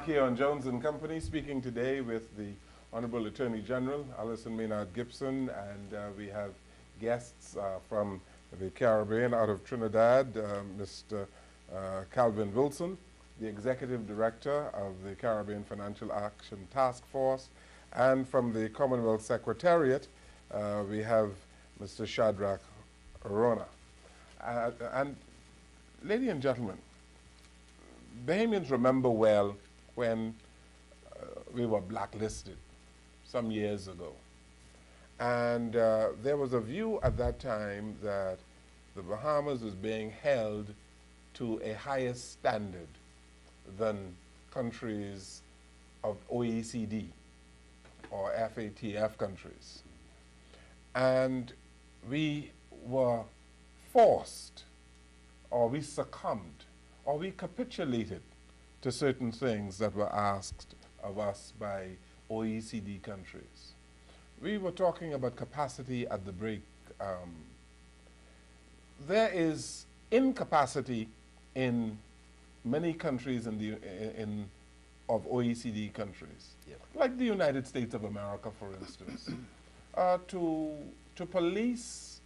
back here on Jones and Company, speaking today with the Honorable Attorney General, Allyson Maynard Gibson, and we have guests from the Caribbean out of Trinidad, Mr. Calvin Wilson, the Executive Director of the Caribbean Financial Action Task Force, and from the Commonwealth Secretariat, we have Mr. Shadrach Arona. And ladies and gentlemen, Bahamians remember well when we were blacklisted some years ago. And there was a view at that time that the Bahamas was being held to a higher standard than countries of OECD or FATF countries. And we were forced, or we succumbed, or we capitulated to certain things that were asked of us by OECD countries. We were talking about capacity at the break. There is incapacity in many countries of OECD countries, like the United States of America, for instance, to police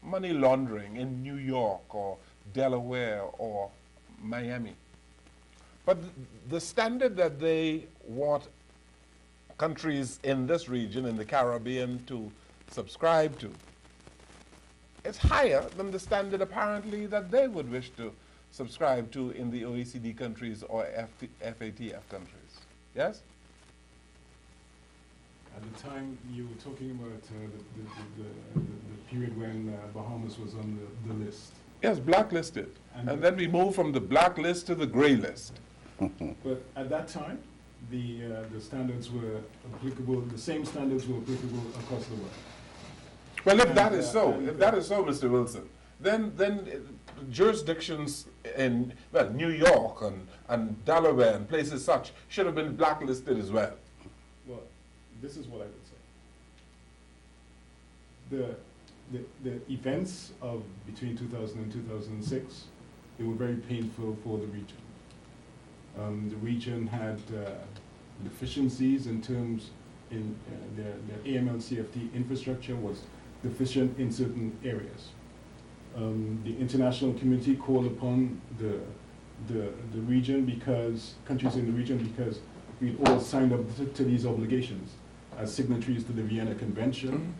money laundering in New York or Delaware or Miami. But the standard that they want countries in this region, in the Caribbean, to subscribe to, is higher than the standard apparently that they would wish to subscribe to in the OECD countries or FATF countries. Yes? At the time you were talking about the period when Bahamas was on the list. Yes, blacklisted. And then we moved from the black list to the gray list. But at that time, the standards were applicable, the same standards were applicable across the world. Well, if that is so, Mr. Wilson, then jurisdictions in, well, New York and Delaware and places such should have been blacklisted as well. Well, this is what I would say. The events of between 2000 and 2006, they were very painful for the region. The region had deficiencies in terms in their AMLCFT infrastructure was deficient in certain areas. The international community called upon the region countries in the region because we'd all signed up to these obligations as signatories to the Vienna Convention,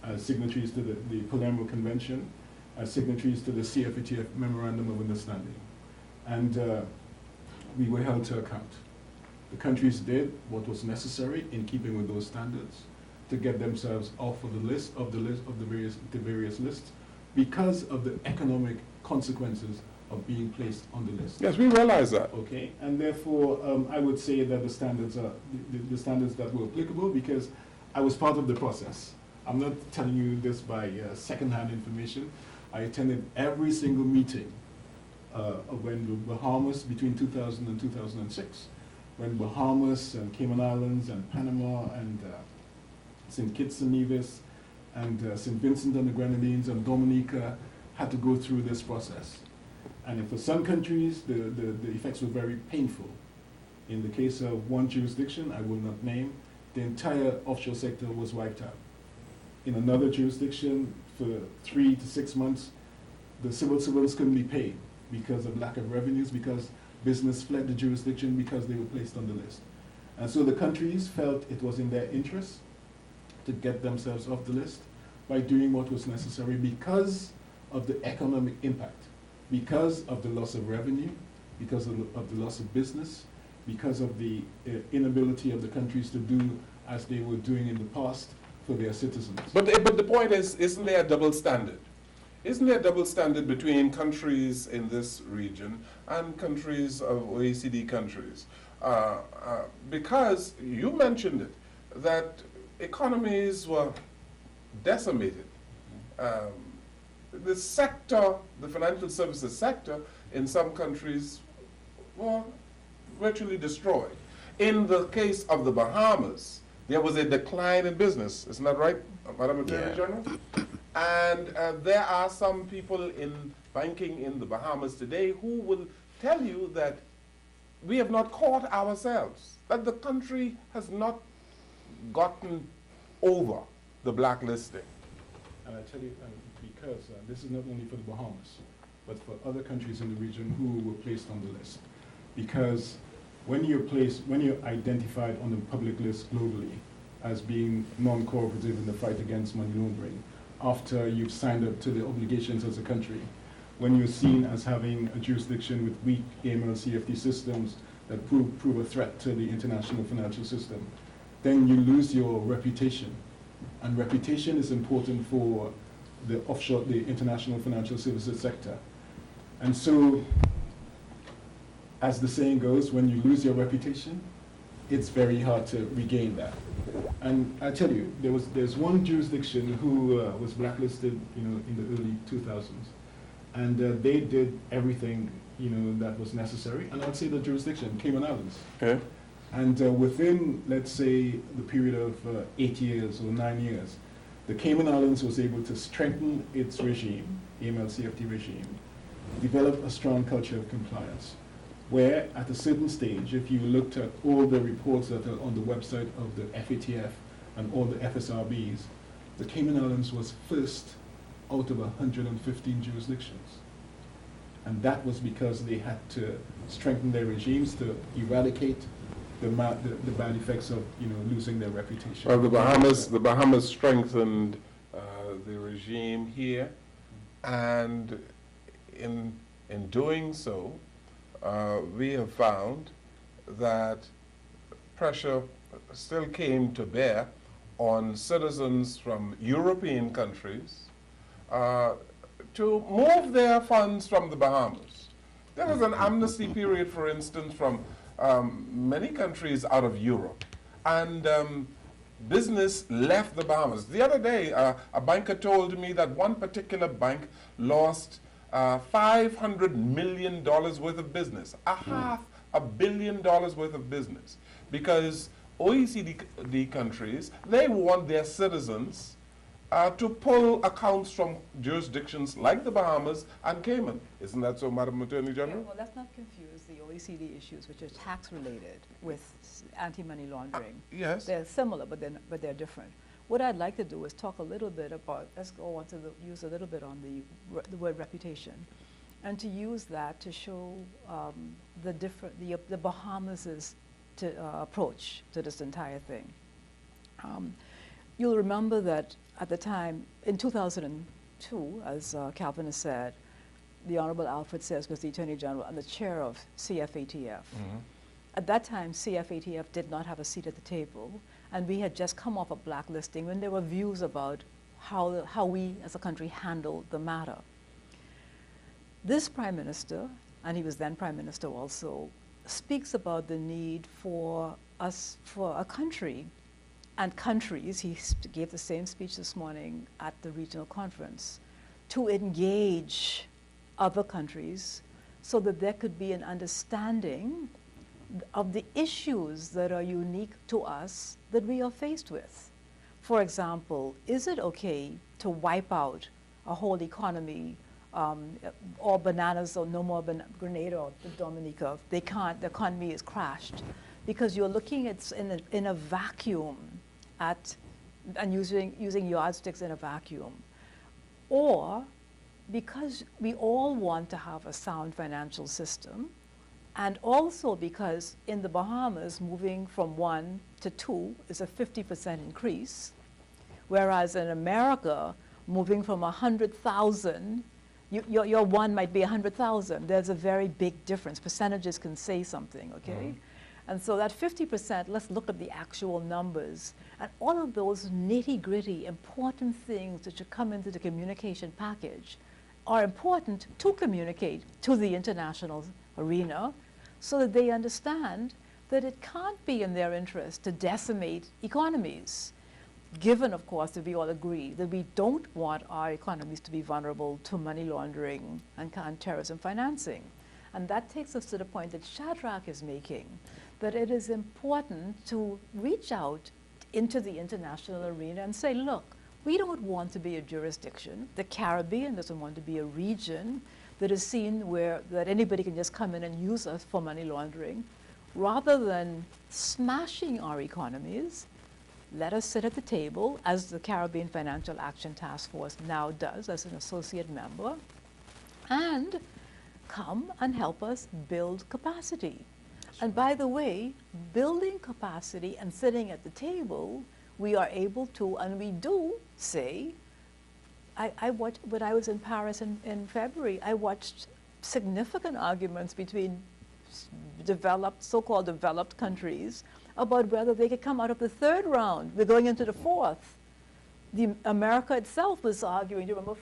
as signatories to the Palermo Convention, as signatories to the CFATF Memorandum of Understanding. And we were held to account. The countries did what was necessary in keeping with those standards to get themselves off of the various lists because of the economic consequences of being placed on the list. Yes, we realize that. Okay, and therefore I would say that the standards are the standards that were applicable because I was part of the process. I'm not telling you this by second-hand information. I attended every single meeting when the Bahamas, between 2000 and 2006, when Bahamas and Cayman Islands and Panama and St. Kitts and Nevis and St. Vincent and the Grenadines and Dominica had to go through this process. And for some countries, the effects were very painful. In the case of one jurisdiction, I will not name, the entire offshore sector was wiped out. In another jurisdiction, for 3 to 6 months, the civil servants couldn't be paid because of lack of revenues, because business fled the jurisdiction because they were placed on the list. And so the countries felt it was in their interest to get themselves off the list by doing what was necessary because of the economic impact, because of the loss of revenue, because of the loss of business, because of the inability of the countries to do as they were doing in the past for their citizens. But the point is, isn't there a double standard? Isn't there a double standard between countries in this region and countries of OECD countries? Because you mentioned it, that economies were decimated. The sector, the financial services sector in some countries were virtually destroyed. In the case of the Bahamas, there was a decline in business. Isn't that right, Madam Attorney General? And there are some people in banking in the Bahamas today who will tell you that we have not caught ourselves, that the country has not gotten over the blacklisting. And I tell you, because this is not only for the Bahamas, but for other countries in the region who were placed on the list. Because when you're identified on the public list globally as being non-cooperative in the fight against money laundering, after you've signed up to the obligations as a country, when you're seen as having a jurisdiction with weak AMLCFT systems that prove a threat to the international financial system, then you lose your reputation. And reputation is important for the international financial services sector. And so, as the saying goes, when you lose your reputation, it's very hard to regain that. And I tell you, there's one jurisdiction who was blacklisted, in the early 2000s, and they did everything, that was necessary. And I'd say the jurisdiction, Cayman Islands. Okay. And within, let's say, the period of 8 years or 9 years, the Cayman Islands was able to strengthen its regime, AMLCFT regime, develop a strong culture of compliance, where at a certain stage, if you looked at all the reports that are on the website of the FATF and all the FSRBs, the Cayman Islands was first out of 115 jurisdictions. And that was because they had to strengthen their regimes to eradicate the bad effects of losing their reputation. Well, the Bahamas strengthened the regime here, and in doing so, we have found that pressure still came to bear on citizens from European countries to move their funds from the Bahamas. There was an amnesty period, for instance, from many countries out of Europe, and business left the Bahamas. The other day, a banker told me that one particular bank lost $500 million worth of business, $500 million worth of business, because OECD countries, they want their citizens to pull accounts from jurisdictions like the Bahamas and Cayman. Isn't that so, Madam Attorney General? Yeah, well, let's not confuse the OECD issues, which are tax-related, with anti-money laundering. Yes. They're similar, but they're different. What I'd like to do is talk a little bit about, let's go on to use a little bit on the word reputation, and to use that to show the Bahamas' approach to this entire thing. You'll remember that at the time, in 2002, as Calvin has said, the Honorable Alfred Sayers was the Attorney General and the chair of CFATF. Mm-hmm. At that time, CFATF did not have a seat at the table, and we had just come off a blacklisting when there were views about how we as a country handled the matter. This Prime Minister, and he was then Prime Minister also, speaks about the need for a country and countries, he gave the same speech this morning at the regional conference, to engage other countries so that there could be an understanding of the issues that are unique to us that we are faced with. For example, is it okay to wipe out a whole economy, or bananas or no more Grenada or Dominica? They can't, the economy is crashed because you're looking at in a vacuum and using yardsticks in a vacuum. Or because we all want to have a sound financial system, and also because in the Bahamas, moving from 1 to 2 is a 50% increase, whereas in America, moving from 100,000, your 1 might be 100,000. There's a very big difference. Percentages can say something, okay? Mm-hmm. And so that 50%, let's look at the actual numbers. And all of those nitty-gritty, important things that should come into the communication package are important to communicate to the international arena so that they understand that it can't be in their interest to decimate economies, given, of course, that we all agree that we don't want our economies to be vulnerable to money laundering and terrorism financing. And that takes us to the point that Shadrach is making, that it is important to reach out into the international arena and say, look, we don't want to be a jurisdiction. The Caribbean doesn't want to be a region that is seen where that anybody can just come in and use us for money laundering, rather than smashing our economies, let us sit at the table, as the Caribbean Financial Action Task Force now does as an associate member, and come and help us build capacity. And by the way, building capacity and sitting at the table, we are able to, and we do say, I watched, when I was in Paris in February, I watched significant arguments between developed, so-called developed countries about whether they could come out of the third round. We're going into the fourth. America itself was arguing, do you remember,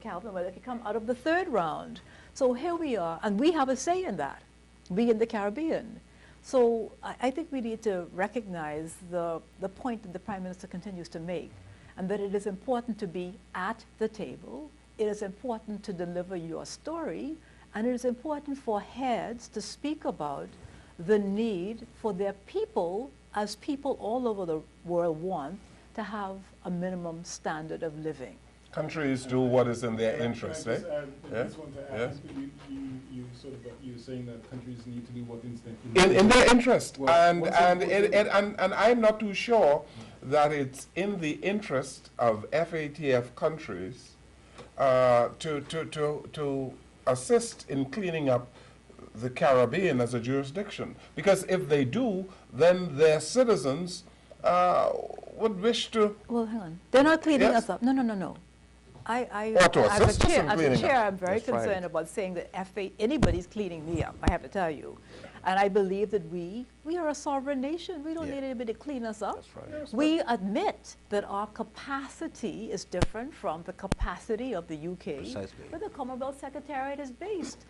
Calvin, whether they could come out of the third round. So here we are, and we have a say in that, we in the Caribbean. So I think we need to recognize the point that the Prime Minister continues to make, and that it is important to be at the table, it is important to deliver your story, and it is important for heads to speak about the need for their people, as people all over the world want, to have a minimum standard of living. Countries do what is in their interest, I right? just want to add, you sort of, you're saying that countries need to do what In their interest. Well, and I'm not too sure that it's in the interest of FATF countries to assist in cleaning up the Caribbean as a jurisdiction. Because if they do, then their citizens would wish to... Well, hang on. They're not cleaning Yes. us up. No. Or to assist us in as a cleaning chair, up. I'm very That's right. concerned about saying that anybody's cleaning me up, I have to tell you. And I believe that we are a sovereign nation. We don't need anybody to clean us up. That's right. Yes, We admit that our capacity is different from the capacity of the UK, Precisely. where the Commonwealth Secretariat is based.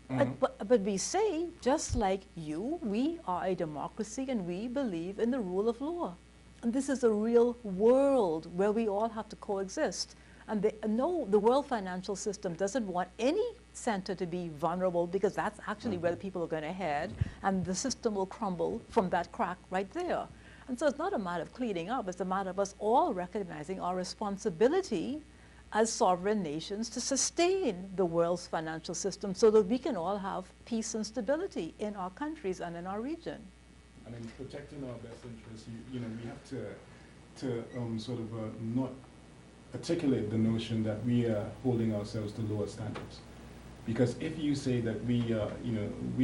But we say, just like you, we are a democracy and we believe in the rule of law. And this is a real world where we all have to coexist. And the world financial system doesn't want any center to be vulnerable, because that's actually where the people are going to head, and the system will crumble from that crack right there. And so it's not a matter of cleaning up, it's a matter of us all recognizing our responsibility as sovereign nations to sustain the world's financial system so that we can all have peace and stability in our countries and in our region. And in protecting our best interests, you know, we have to sort of not articulate the notion that we are holding ourselves to lower standards. Because if you say that we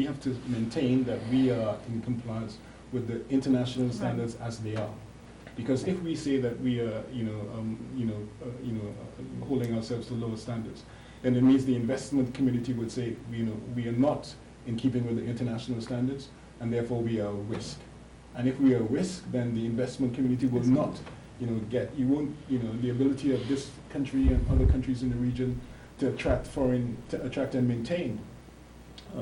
have to maintain that we are in compliance with the international standards as they are. Because if we say that we are, holding ourselves to lower standards, then it means the investment community would say, we are not in keeping with the international standards, and therefore we are a risk. And if we are a risk, then the investment community will not, the ability of this country and other countries in the region to attract and maintain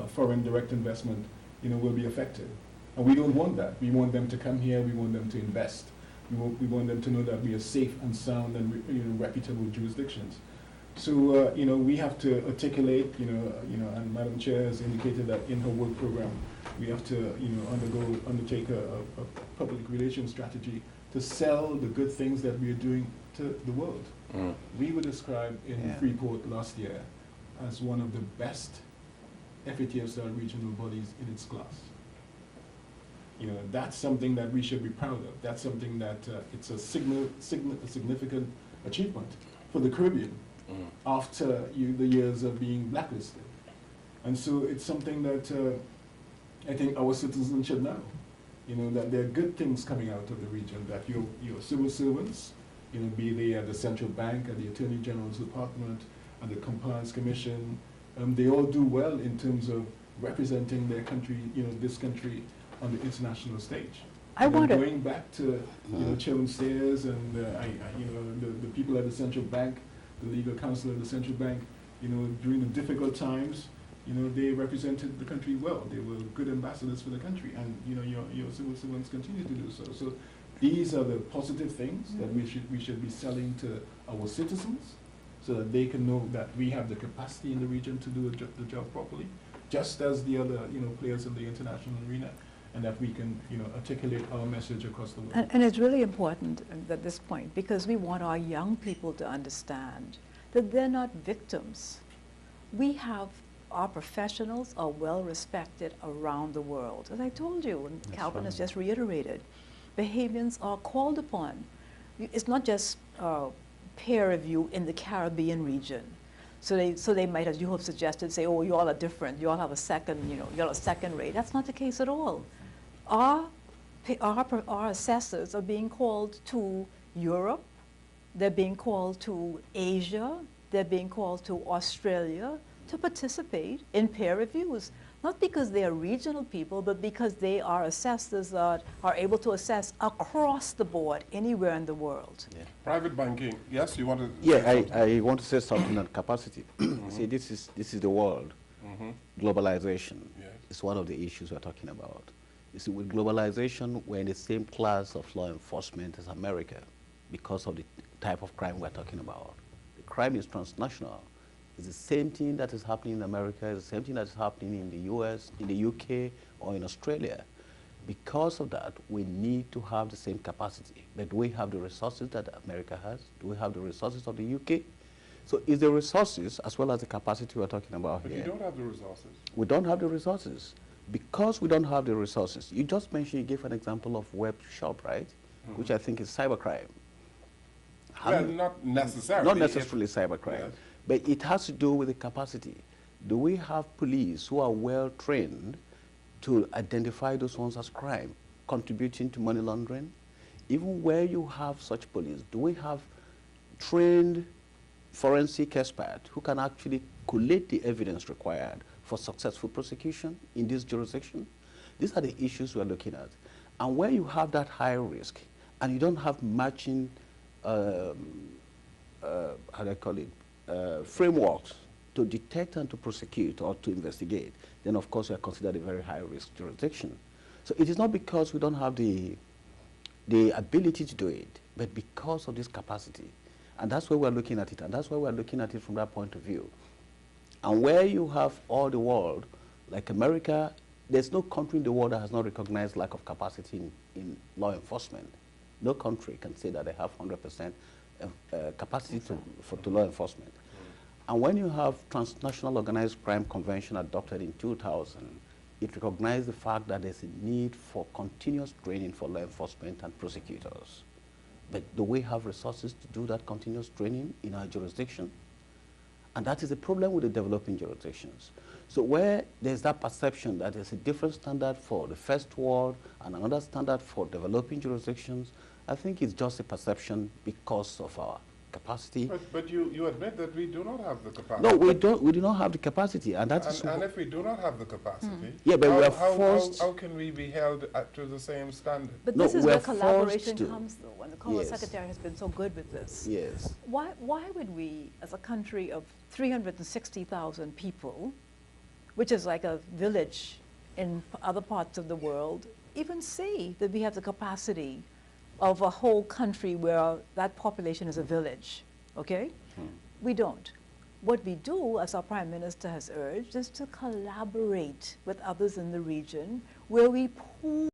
foreign direct investment, will be affected. And we don't want that. We want them to come here. We want them to invest. We want them to know that we are safe and sound and reputable jurisdictions. So we have to articulate, and Madam Chair has indicated that in her work program, we have to undertake a public relations strategy to sell the good things that we are doing to the world. We were described in Freeport last year as one of the best FATF-style regional bodies in its class. That's something that we should be proud of. That's something that it's a significant achievement for the Caribbean after the years of being blacklisted. And so it's something that I think our citizens should know. That there are good things coming out of the region, that your civil servants, be they at the central bank, at the Attorney General's Department, at the Compliance Commission, they all do well in terms of representing their country, this country on the international stage. Going back to Chairman Sayers and the people at the central bank, the legal counsel at the central bank, during the difficult times, they represented the country well. They were good ambassadors for the country, and your civil servants continue to do so. So these are the positive things that we should be selling to our citizens, so that they can know that we have the capacity in the region to do the job properly, just as the other players in the international arena, and that we can articulate our message across the world. And it's really important at this point, because we want our young people to understand that they're not victims Our professionals are well respected around the world. As I told you, and Calvin has just reiterated, Bahamians are called upon. It's not just peer review in the Caribbean region. So they might, as you have suggested, say, oh, you all are different. You all have a second, you're a second rate. That's not the case at all. Our assessors are being called to Europe. They're being called to Asia. They're being called to Australia to participate in peer reviews, not because they are regional people, but because they are assessors that are able to assess across the board, anywhere in the world. Yeah. Private banking, yes, you want to Yeah, I want to say something on capacity. See, this is the world. Globalization is one of the issues we're talking about. You see, with globalization, we're in the same class of law enforcement as America because of the type of crime we're talking about. The crime is transnational. It's the same thing that is happening in America, it's the same thing that is happening in the US, in the UK, or in Australia. Because of that, we need to have the same capacity. But do we have the resources that America has? Do we have the resources of the UK? So it's the resources as well as the capacity we're talking about but here. But you don't have the resources. We don't have the resources. Because we don't have the resources, you just mentioned, you gave an example of web shop, right? Which I think is cybercrime. Well, not necessarily. Not necessarily cybercrime. Yes. But it has to do with the capacity. Do we have police who are well trained to identify those ones as crime, contributing to money laundering? Even where you have such police, do we have trained forensic experts who can actually collate the evidence required for successful prosecution in this jurisdiction? These are the issues we're looking at. And where you have that high risk and you don't have matching, how do I call it, frameworks to detect and to prosecute or to investigate, then of course we are considered a very high-risk jurisdiction. So it is not because we don't have the ability to do it, but because of this capacity. And that's why we're looking at it, and that's why we're looking at it from that point of view. And where you have all the world, like America, there's no country in the world that has not recognized lack of capacity in law enforcement. No country can say that they have 100% capacity to law enforcement. And when you have Transnational Organized Crime Convention adopted in 2000, it recognized the fact that there's a need for continuous training for law enforcement and prosecutors. But do we have resources to do that continuous training in our jurisdiction? And that is a problem with the developing jurisdictions. So where there's that perception that there's a different standard for the first world and another standard for developing jurisdictions, I think it's just a perception because of our capacity. But you admit that we do not have the capacity. No, we do not have the capacity, and that is. And if we do not have the capacity, yeah, but we are forced. How can we be held to the same standard? But no, this is where collaboration comes, though, and the Commonwealth Secretary has been so good with this. Yes. Why would we, as a country of 360,000 people, which is like a village in other parts of the world, even say that we have the capacity of a whole country where that population is a village, okay? We don't. What we do, as our Prime Minister has urged, is to collaborate with others in the region where we pool